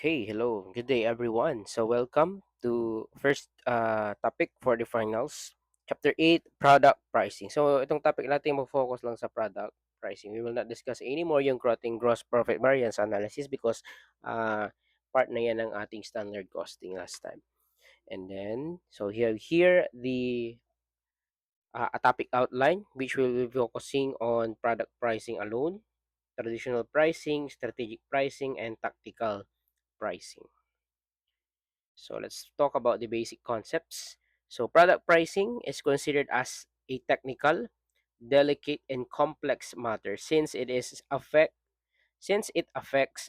Okay, hello. Good day, everyone. So, welcome to first topic for the finals, chapter 8, product pricing. So, itong topic natin mag-focus lang sa product pricing. We will not discuss anymore yung gross profit variance analysis because uh, part na yan ng ating standard costing last time. And then, so here the a topic outline which will be focusing on product pricing alone, traditional pricing, strategic pricing, and tactical pricing. So let's talk about the basic concepts. So product pricing is considered as a technical, delicate, and complex matter since it affects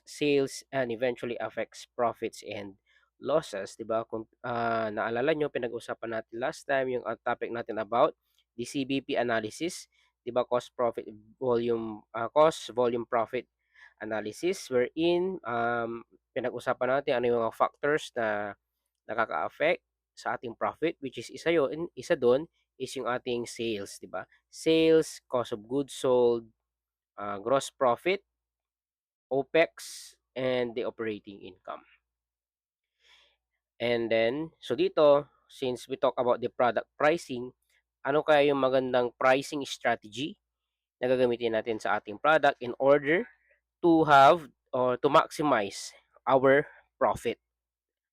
sales and eventually affects profits and losses, 'di ba? Kung naalala nyo, pinag-usapan natin last time yung topic natin about the CBP analysis, 'di ba? Cost volume profit analysis wherein pinag-usapan natin ano yung mga factors na nakaka-affect sa ating profit, which is isa doon is yung ating sales, 'di ba? Sales, cost of goods sold, gross profit, OPEX, and the operating income. And then, so dito, since we talk about the product pricing, ano kaya yung magandang pricing strategy na gagamitin natin sa ating product in order to have or to maximize our profit?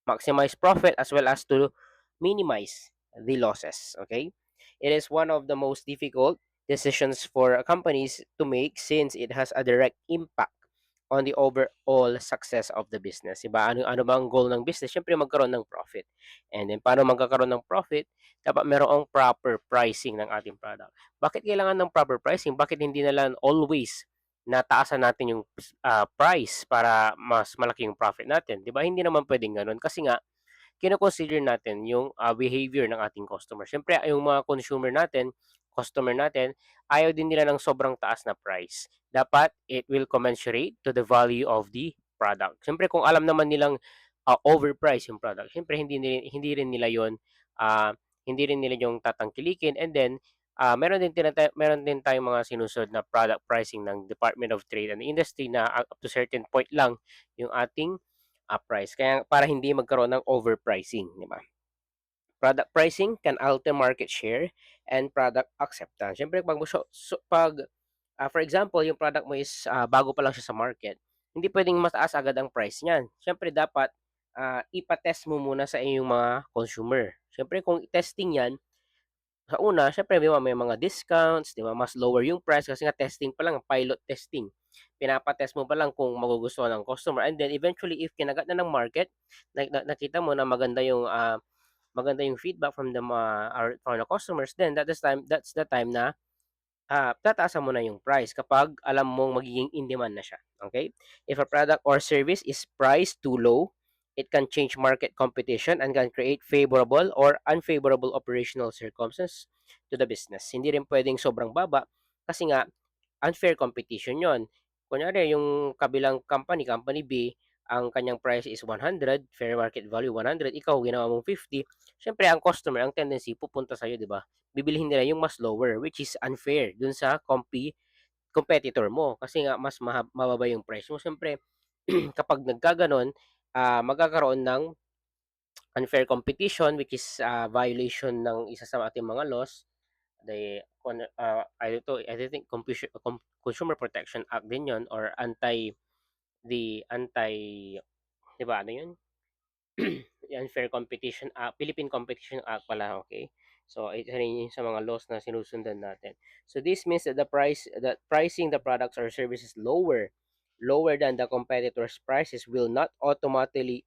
Maximize profit as well as to minimize the losses. Okay, it is one of the most difficult decisions for companies to make since it has a direct impact on the overall success of the business. Diba? Ano bang goal ng business? Siyempre magkaroon ng profit. And then paano magkakaroon ng profit? Dapat merong proper pricing ng ating product. Bakit kailangan ng proper pricing? Bakit hindi na lang always nataasan natin yung price para mas malaki yung profit natin? 'Di ba? Hindi naman pwedeng ganoon kasi nga kino-consider natin yung behavior ng ating customer. Siyempre, yung mga consumer natin, customer natin, ayaw din nila ng sobrang taas na price. Dapat it will commensurate to the value of the product. Siyempre, kung alam naman nilang overprice yung product, siyempre hindi rin nila yon uh, hindi rin nila yung tatangkilikin. And then meron din tayong mga sinusunod na product pricing ng Department of Trade and Industry na up to certain point lang yung ating price. Kaya para hindi magkaroon ng overpricing, di ba? Product pricing can alter market share and product acceptance. Siyempre, for example, yung product mo is bago pa lang siya sa market, hindi pwedeng mataas agad ang price niyan. Siyempre, dapat ipatest mo muna sa iyong mga consumer. Siyempre, kung testing yan, sa una, syempre may mga discounts, 'di ba? Mas lower yung price kasi nga testing pa lang, pilot testing. Pinapa-test mo pa lang kung magugustuhan ng customer and then eventually if kinagat na ng market, nakita mo na maganda yung feedback from the customers, then that's the time na tataasan mo na yung price kapag alam mong magiging in demand na siya. Okay? If a product or service is priced too low, it can change market competition and can create favorable or unfavorable operational circumstances to the business. Hindi rin pwedeng sobrang baba kasi nga unfair competition yon. Kunyari, yung kabilang company B, ang kanyang price is 100, fair market value 100, ikaw ginawa mong 50, syempre ang customer, ang tendency, pupunta sa'yo, di ba? Bibilihin nila yung mas lower, which is unfair dun sa competitor mo. Kasi nga, mas mababa yung price mo. Syempre, kapag nagkaganon, magkakaroon ng unfair competition, which is violation ng isa sa ating mga laws, I think Consumer Protection Act din yon or anti 'di ba ano yun? Unfair Competition Act, Philippine Competition Act pala, okay? So ito rin yung sa mga laws na sinusundan natin. So this means that that pricing the products or services lower than the competitors' prices will not automatically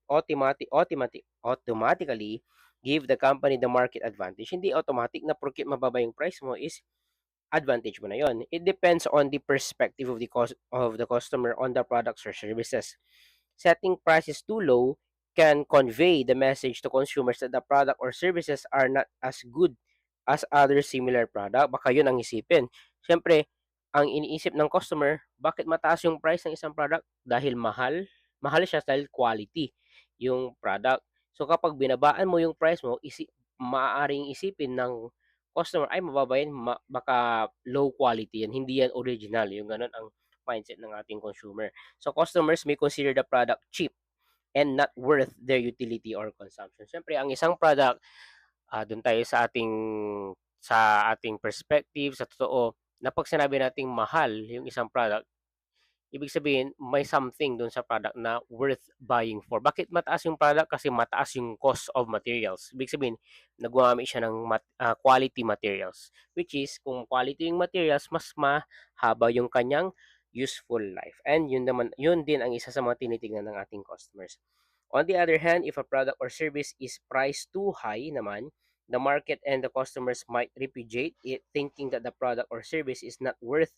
give the company the market advantage. Hindi automatic na porque mababa yung price mo is advantage mo na yon. It depends on the perspective of the customer on the products or services. Setting prices too low can convey the message to consumers that the product or services are not as good as other similar product. Baka yun ang isipin. Siyempre, ang iniisip ng customer, bakit mataas yung price ng isang product? Dahil mahal. Mahal siya dahil quality yung product. So kapag binabaan mo yung price mo, maaaring isipin ng customer, ay mababa yan, baka low quality yan, hindi yan original. Yung ganun ang mindset ng ating consumer. So customers may consider the product cheap and not worth their utility or consumption. Siyempre, ang isang product, doon tayo sa ating perspective, sa totoo, na 'pag sinabi nating mahal yung isang product, ibig sabihin may something dun sa product na worth buying for. Bakit mataas yung product? Kasi mataas yung cost of materials. Ibig sabihin, naggamit siya ng quality materials. Which is, kung quality yung materials, mas mahaba yung kanyang useful life. And yun naman, yun din ang isa sa mga tinitingnan ng ating customers. On the other hand, if a product or service is priced too high naman, the market and the customers might repudiate it, thinking that the product or service is not worth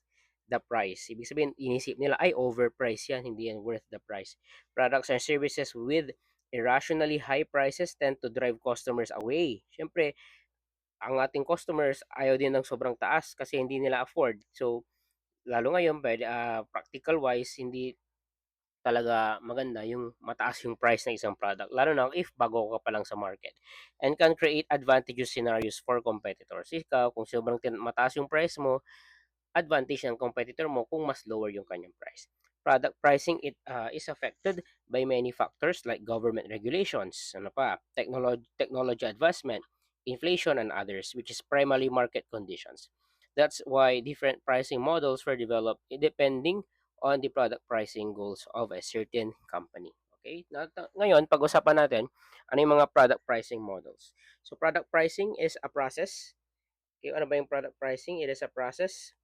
the price. Ibig sabihin, inisip nila, ay, overpriced yan, hindi yan worth the price. Products and services with irrationally high prices tend to drive customers away. Siyempre, ang ating customers ayaw din ng sobrang taas kasi hindi nila afford. So, lalo ngayon, practical wise, hindi talaga maganda yung mataas yung price ng isang product, lalo na if bago ka pa lang sa market, and can create advantageous scenarios for competitors. Ikaw, kung sobrang mataas yung price mo, advantage ng competitor mo kung mas lower yung kanyang price. Product pricing is affected by many factors like government regulations, ano pa, technology advancement, inflation, and others, which is primarily market conditions. That's why different pricing models were developed depending on the product pricing goals of a certain company. Okay? Ngayon, pag-usapan natin ano yung mga product pricing models. So, product pricing is a process. Okay, ano ba yung product pricing? It is a process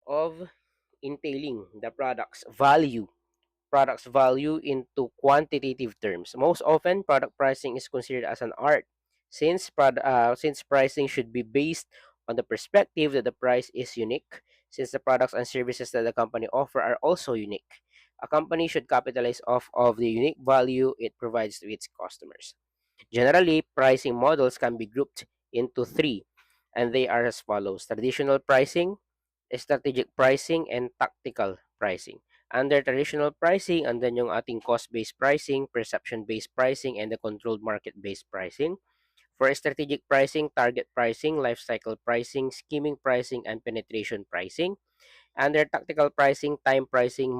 of entailing the product's value into quantitative terms. Most often, product pricing is considered as an art, since pricing should be based on the perspective that the price is unique, since the products and services that the company offer are also unique. A company should capitalize off of the unique value it provides to its customers. Generally, pricing models can be grouped into three, and they are as follows: traditional pricing, strategic pricing, and tactical pricing. Under traditional pricing, andun yung ating cost-based pricing, perception-based pricing, and the controlled market-based pricing. For strategic pricing, target pricing, life cycle pricing, skimming pricing, and penetration pricing. Under tactical pricing, time pricing,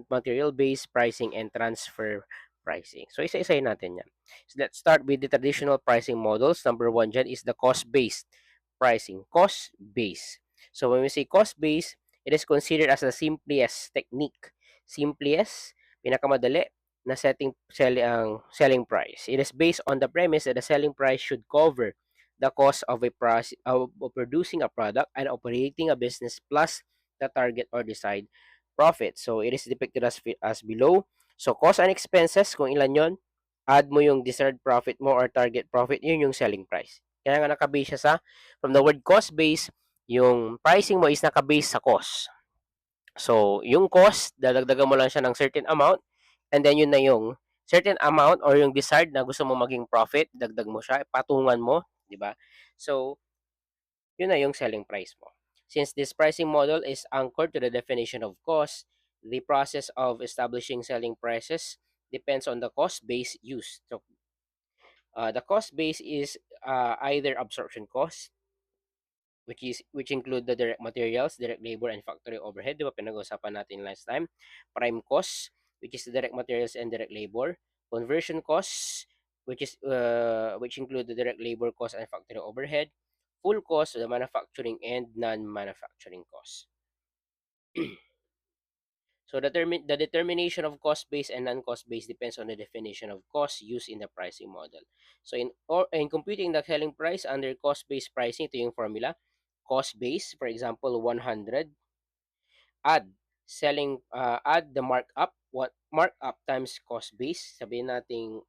material-based pricing, and transfer pricing. So, isa-isayin natin yan. So, let's start with the traditional pricing models. Number one dyan is the cost-based pricing. Cost-based. So, when we say cost-based, it is considered as the simplest technique. Simplest, pinakamadali na selling price. It is based on the premise that the selling price should cover the cost of of producing a product and operating a business plus the target or desired profit. So, it is depicted as below. So, cost and expenses, kung ilan yon, add mo yung desired profit mo or target profit, yun yung selling price. Kaya nga nakabase siya from the word cost base, yung pricing mo is nakabase sa cost. So, yung cost, dadagdagan mo lang siya ng certain amount, and then yun na yung certain amount or yung desired na gusto mo maging profit, dagdag mo siya, patungan mo, di ba? So, yun na yung selling price mo. Since this pricing model is anchored to the definition of cost, the process of establishing selling prices depends on the cost base used. So, the cost base is either absorption cost, which include the direct materials, direct labor, and factory overhead. Di ba pinag-usapan natin last time? Prime cost, which is the direct materials and direct labor. Conversion costs, which include the direct labor cost and factory overhead. Full cost, the manufacturing and non-manufacturing costs. So the determination of cost base and non-cost base depends on the definition of cost used in the pricing model. So in computing the selling price under cost based pricing, ito yung formula. Cost base, for example, 100, add add the markup, what markup times cost base. Sabihin nating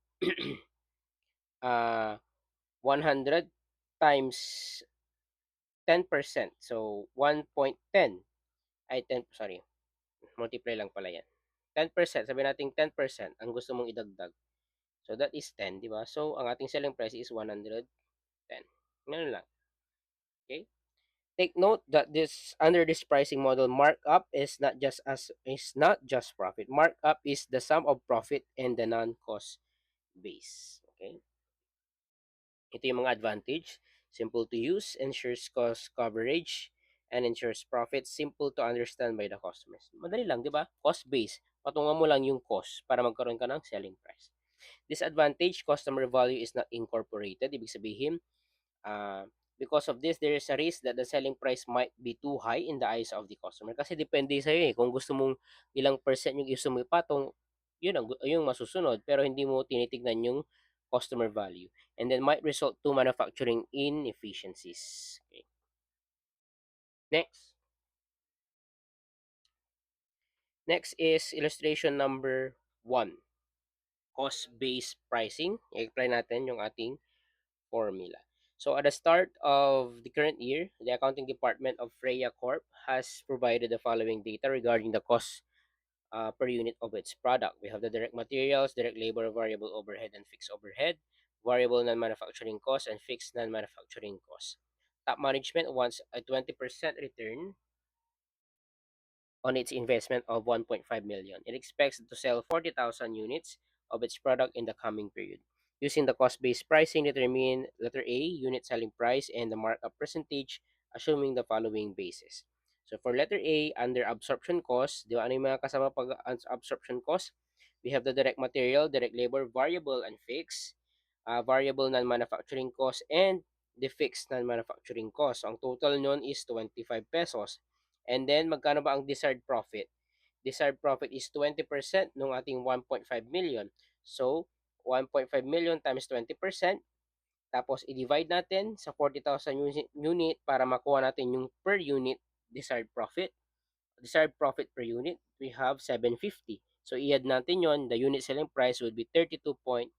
100 times 10%. So 1.10 ay 10, sorry. Multiply lang pala yan. 10%, sabi natin 10% ang gusto mong idagdag. So that is 10, di ba? So ang ating selling price is 110. Ganun lang. Okay? Take note that this under this pricing model, markup is not just profit. Markup is the sum of profit and the non-cost base. Okay? Ito yung mga advantage. Simple to use, ensures cost coverage, and ensures profit. Simple to understand by the customers. Madali lang, di ba? Cost base. patungan mo lang yung cost para magkaroon ka ng selling price. Disadvantage, customer value is not incorporated. Ibig sabihin, uh, because of this, there is a risk that the selling price might be too high in the eyes of the customer. Kasi depende sa'yo eh. Kung gusto mong ilang percent yung gusto mo ipatong, yun ang yung masusunod. Pero hindi mo tinitignan yung customer value. And then might result to manufacturing inefficiencies. Okay. Next. Next is illustration number 1. Cost-based pricing. I-apply natin yung ating formula. So at the start of the current year, the accounting department of Freya Corp has provided the following data regarding the cost per unit of its product. We have the direct materials, direct labor, variable overhead, and fixed overhead, variable non-manufacturing costs, and fixed non-manufacturing costs. Top management wants a 20% return on its investment of 1.5 million. It expects to sell 40,000 units of its product in the coming period. Using the cost-based pricing, determine letter A, unit selling price, and the markup percentage, assuming the following basis. So for letter A, under absorption cost, di ba ano yung mga kasama pag absorption cost? We have the direct material, direct labor, variable and fixed, variable non-manufacturing cost, and the fixed non-manufacturing cost. So ang total nyon is 25 pesos. And then, magkano ba ang desired profit? Desired profit is 20% ng ating 1.5 million. So, 1.5 million times 20%. Tapos, i-divide natin sa 40,000 unit para makuha natin yung per unit desired profit. Desired profit per unit, we have 750. So, i-add natin yon. The unit selling price would be 32.50.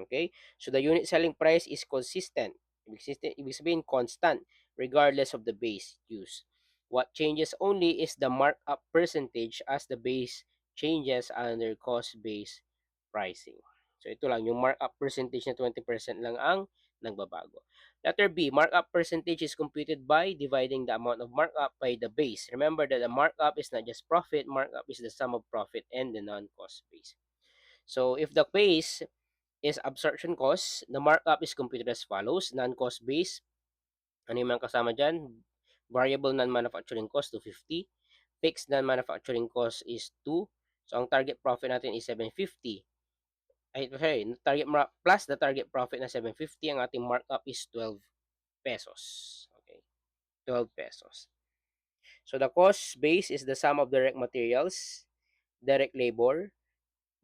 Okay? So, the unit selling price is consistent. Ibig sabihin, constant, regardless of the base used. What changes only is the markup percentage as the base changes under cost-based pricing. So, ito lang, yung markup percentage na 20% lang ang nagbabago. Letter B, markup percentage is computed by dividing the amount of markup by the base. Remember that the markup is not just profit, markup is the sum of profit and the non-cost base. So if the base is absorption cost, the markup is computed as follows. Non-cost base, ano yung mga kasama dyan? Variable non-manufacturing cost, 250. Fixed non-manufacturing cost is 2. So ang target profit natin is 750. Ay, sorry, plus the target profit na 750, ang ating markup is 12 pesos. Okay, 12 pesos. So the cost base is the sum of direct materials, direct labor,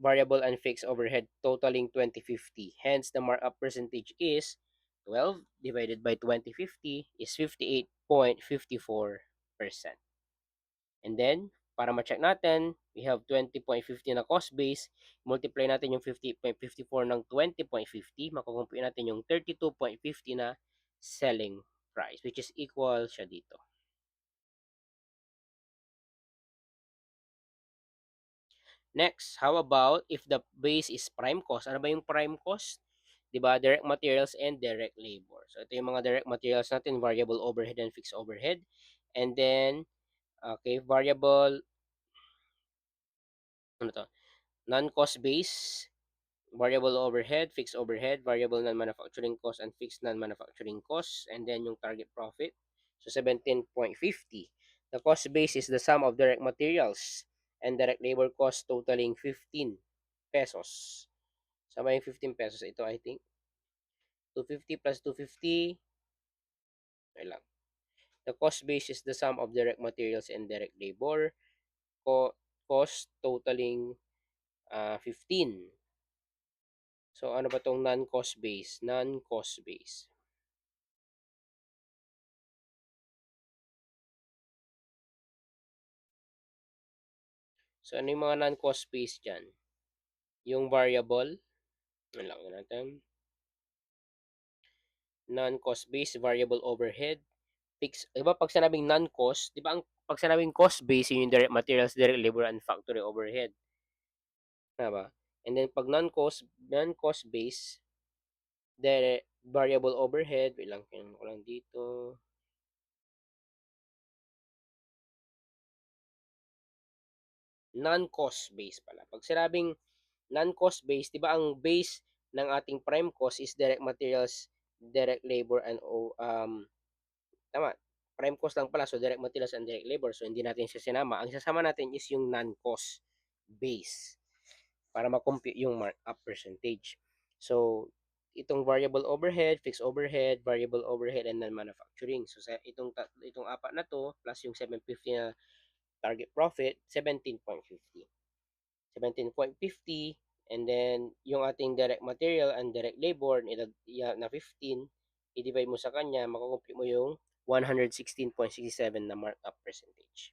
variable and fixed overhead totaling 2050. Hence, the markup percentage is 12 divided by 2050 is 58.54%. And then, para ma-check natin, we have 20.50 na cost base. Multiply natin yung 58.54 ng 20.50. Makukumpute natin yung 32.50 na selling price, which is equal siya dito. Next, how about if the base is prime cost? Ano ba yung prime cost? 'Di ba? Direct materials and direct labor. So ito yung mga direct materials natin, variable overhead and fixed overhead. And then, okay, variable, ano to? Non-cost base, variable overhead, fixed overhead, variable non-manufacturing cost, and fixed non-manufacturing costs. And then yung target profit. So 17.50. The cost base is the sum of direct materials and direct labor cost totaling 15 pesos. Sama yung 15 pesos. Ito, I think. 250 plus 250. Okay lang. The cost base is the sum of direct materials and direct labor. Cost totaling 15. So, ano ba tong non-cost base? Non-cost base. So, ano yung mga non-cost base dyan? Yung variable. Ano lang natin. Non-cost base, variable overhead, fixed. Diba pag sinabing non-cost, diba ang pag sinabing cost base, yun yung direct materials, direct labor, and factory overhead. Diba? And then pag non-cost base, the variable overhead, wait lang, ko lang dito. Non-cost base pala. Pag sinabing non-cost base, di ba ang base ng ating prime cost is direct materials, direct labor, and tama. prime cost lang pala, so direct materials and direct labor. So hindi natin siya sinama. Ang sasama natin is yung non-cost base para ma-compute yung markup percentage. So itong variable overhead, fixed overhead, variable overhead, and non-manufacturing. So sa itong apat na to plus yung 750 na target profit, 17.50. 17.50, and then yung ating direct material and direct labor na 15, i-divide mo sa kanya, makukumpute mo yung 116.67 na markup percentage.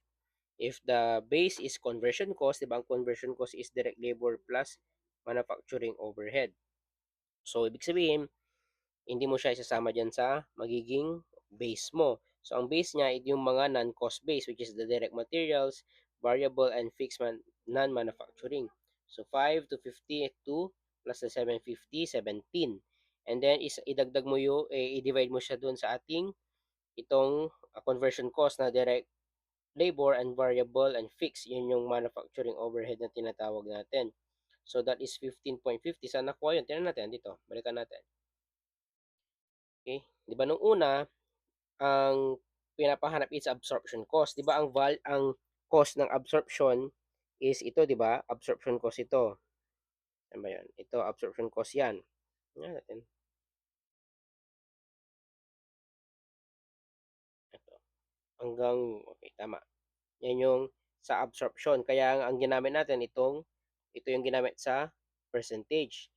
If the base is conversion cost, di ba ang conversion cost is direct labor plus manufacturing overhead. So, ibig sabihin, hindi mo siya isasama dyan sa magiging base mo. So, ang base niya ay yung mga non-cost base, which is the direct materials, variable, and fixed non-manufacturing. So, 5 to 50 2 plus the 750, 17. And then, idagdag mo yung, i-divide mo siya dun sa ating itong conversion cost na direct labor and variable and fixed. Yun yung manufacturing overhead na tinatawag natin. So, that is 15.50. Saan nakuha yun? Tingnan natin dito. Balikan natin. Okay? Di ba nung una, ang pinapahanap is absorption cost. 'Di ba ang cost ng absorption is ito, 'di ba? Absorption cost ito. Ano ba 'yan? Ito absorption cost 'yan. Tingnan natin. Ito. Hanggang okay, tama. Yan yung sa absorption. Kaya ang ginamit natin ito yung ginamit sa percentage.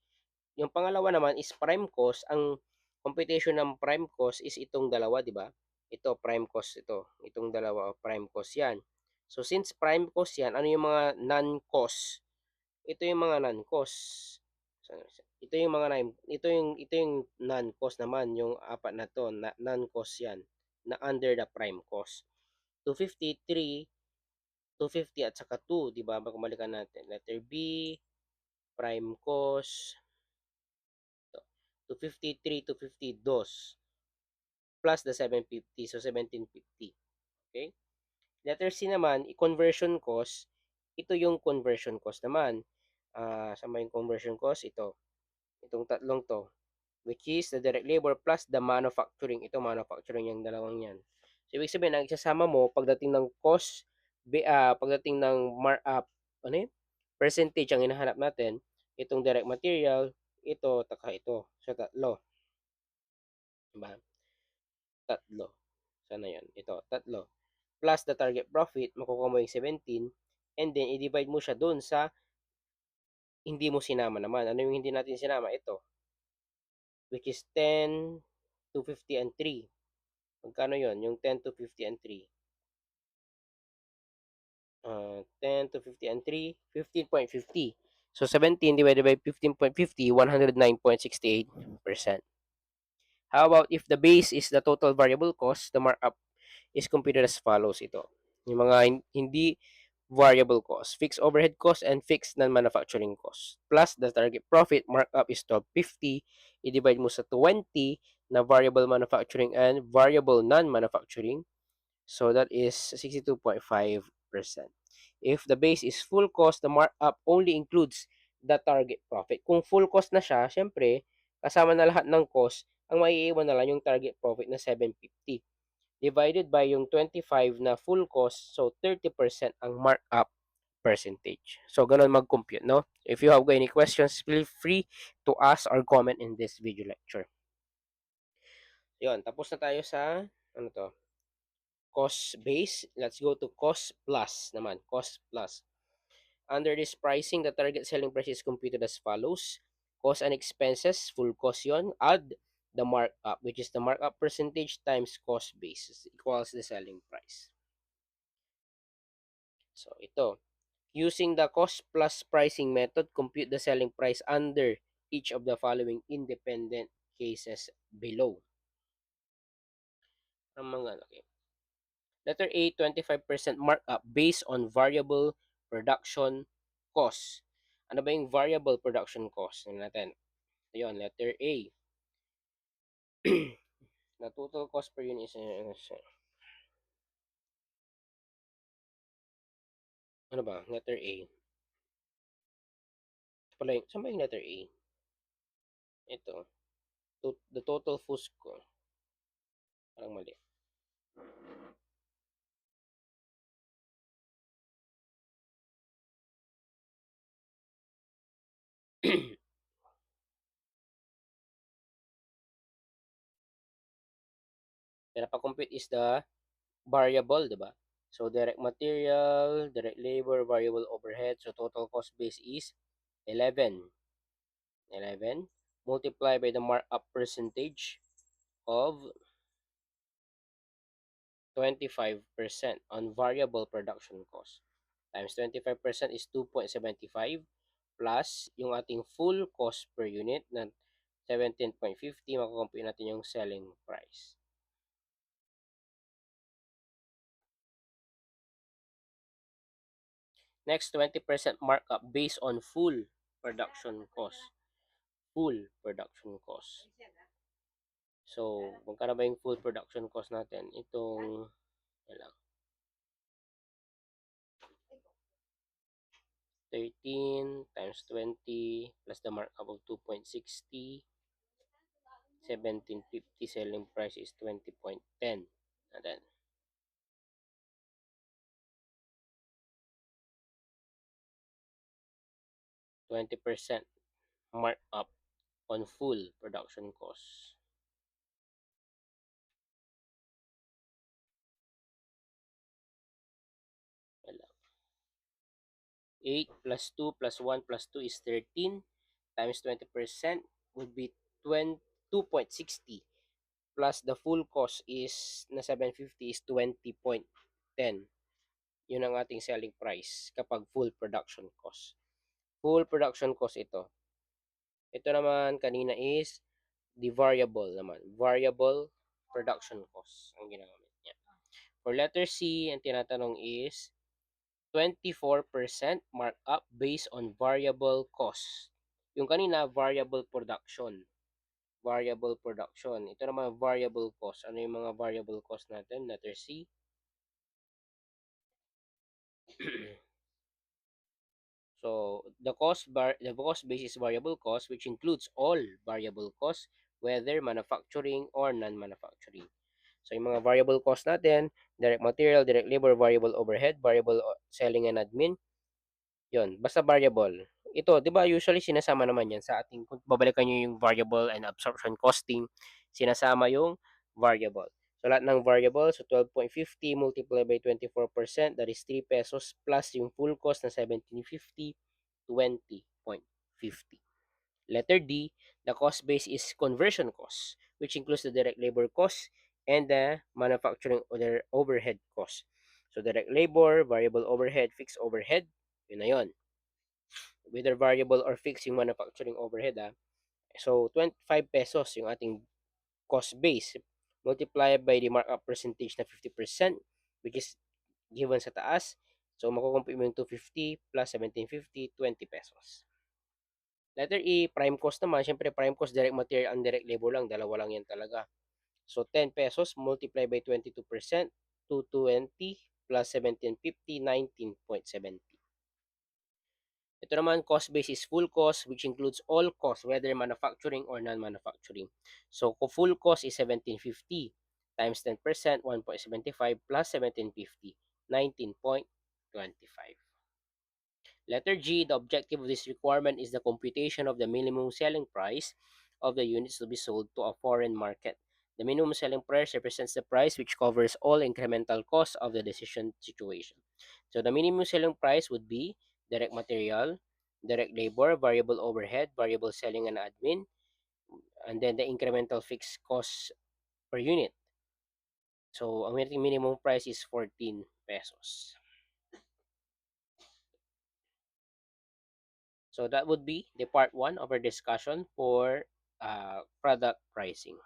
Yung pangalawa naman is prime cost. Ang computation ng prime cost is itong dalawa, 'di ba? Ito prime cost ito. Itong dalawa prime cost 'yan. So since prime cost 'yan, ano yung mga non-cost? Ito yung mga non-cost. Ito yung non-cost naman, yung apat na to, non-cost 'yan na under the prime cost. 253, 250 at saka 2, 'di ba? Balikan natin. Letter B, prime cost 253, 252 plus the 750, so 1750. Okay? Letter C naman, conversion cost, ito yung conversion cost naman. Sama yung conversion cost, itong tatlong to, which is the direct labor plus the manufacturing. Ito manufacturing yung dalawang yan. So, ibig sabihin, ang isasama mo, pagdating ng cost, pagdating ng markup, ano yun? Percentage ang hinahanap natin, itong direct material, ito, taka ito. So, tatlo. Diba? Tatlo. Sana yan. Ito, tatlo. Plus the target profit, makukuha mo yung 17, and then, i-divide mo siya dun sa hindi mo sinama naman. Ano yung hindi natin sinama? Ito, which is 10 to 50 and 3. Magkano yon? Yung 10 to 50 and 3. 10 to 50 and 3, 15.50. So, 17 divided by 15.50, 109.68%. How about if the base is the total variable cost, the markup is computed as follows ito. Yung mga hindi variable cost, fixed overhead cost, and fixed non-manufacturing cost. Plus the target profit, markup is 1250. I-divide mo sa 20 na variable manufacturing and variable non-manufacturing. So that is 62.5%. If the base is full cost, the markup only includes the target profit. Kung full cost na siya, syempre, kasama na lahat ng cost, ang maiiwan na lang yung target profit na 750 divided by yung 25 na full cost, so 30% ang markup percentage. So, ganun mag-compute, no? If you have any questions, feel free to ask or comment in this video lecture. Yun, tapos na tayo sa, ano to, cost base. Let's go to cost plus naman, cost plus. Under this pricing, the target selling price is computed as follows. Cost and expenses, full cost yon, add the markup, which is the markup percentage times cost base equals the selling price. So, ito. Using the cost plus pricing method, compute the selling price under each of the following independent cases below. Ang mga, okay. Letter A, 25% markup based on variable production cost. Ano ba yung variable production cost? Ano natin? Ayun, letter A. The total cost per unit is ano ba? Letter A. Saan ba yung letter A? Ito. The total FUSCO. Parang mali. Pinapa-compute is the variable, di ba? So, direct material, direct labor, variable overhead. So, total cost base is 11. 11 multiplied by the markup percentage of 25% on variable production cost times 25% is 2.75 plus yung ating full cost per unit na 17.50, makukumpute natin yung selling price. Next, 20% markup based on full production cost. Full production cost. So, magkano ba yung full production cost natin? Itong, lang, 13 times 20 plus the markup of 2.60, 17.50, selling price is 20.10. And then, 20% markup on full production cost. Wala. 8 plus 2 plus 1 plus 2 is 13 times 20% would be 2.60 plus the full cost is na 750 is 20.10. Yun ang ating selling price kapag full production cost. Full production cost ito. Ito naman kanina is the variable naman. Variable production cost ang ginagamit niya. For letter C, ang tinatanong is 24% markup based on variable cost. Yung kanina, variable production. Variable production. Ito naman, variable cost. Ano yung mga variable cost natin? Letter C. So, the cost base is variable cost, which includes all variable costs, whether manufacturing or non-manufacturing. So, yung mga variable cost natin, direct material, direct labor, variable overhead, variable selling and admin, yun, basta variable. Ito, 'di ba usually sinasama naman 'yan sa ating kung babalikan niyo yung variable and absorption costing, sinasama yung variable. So lahat ng variable, so 12.50 multiplied by 24%, that is 3 pesos plus yung full cost na 17.50, 20.50. Letter D, the cost base is conversion cost, which includes the direct labor cost and the manufacturing other overhead cost. So direct labor, variable overhead, fixed overhead, yun na yun. Whether variable or fixed yung manufacturing overhead. So 25 pesos yung ating cost base multiplied by the markup percentage na 50%, which is given sa taas. So makukumpute mo yung 250 plus 1750, 20 pesos. Letter E, prime cost naman. Siyempre, prime cost, direct material and direct labor lang. Dalawa lang yan talaga. So, 10 pesos multiplied by 22%, 220 plus 1750, 19.70. Ito naman, cost base is full cost, which includes all costs, whether manufacturing or non-manufacturing. So, full cost is 1750 times 10%, 1.75 plus 1750, 19.25. Letter G, the objective of this requirement is the computation of the minimum selling price of the units to be sold to a foreign market. The minimum selling price represents the price which covers all incremental costs of the decision situation. So the minimum selling price would be direct material, direct labor, variable overhead, variable selling and admin, and then the incremental fixed costs per unit. So ang minimum price is 14 pesos. So that would be the part 1 of our discussion for product pricing.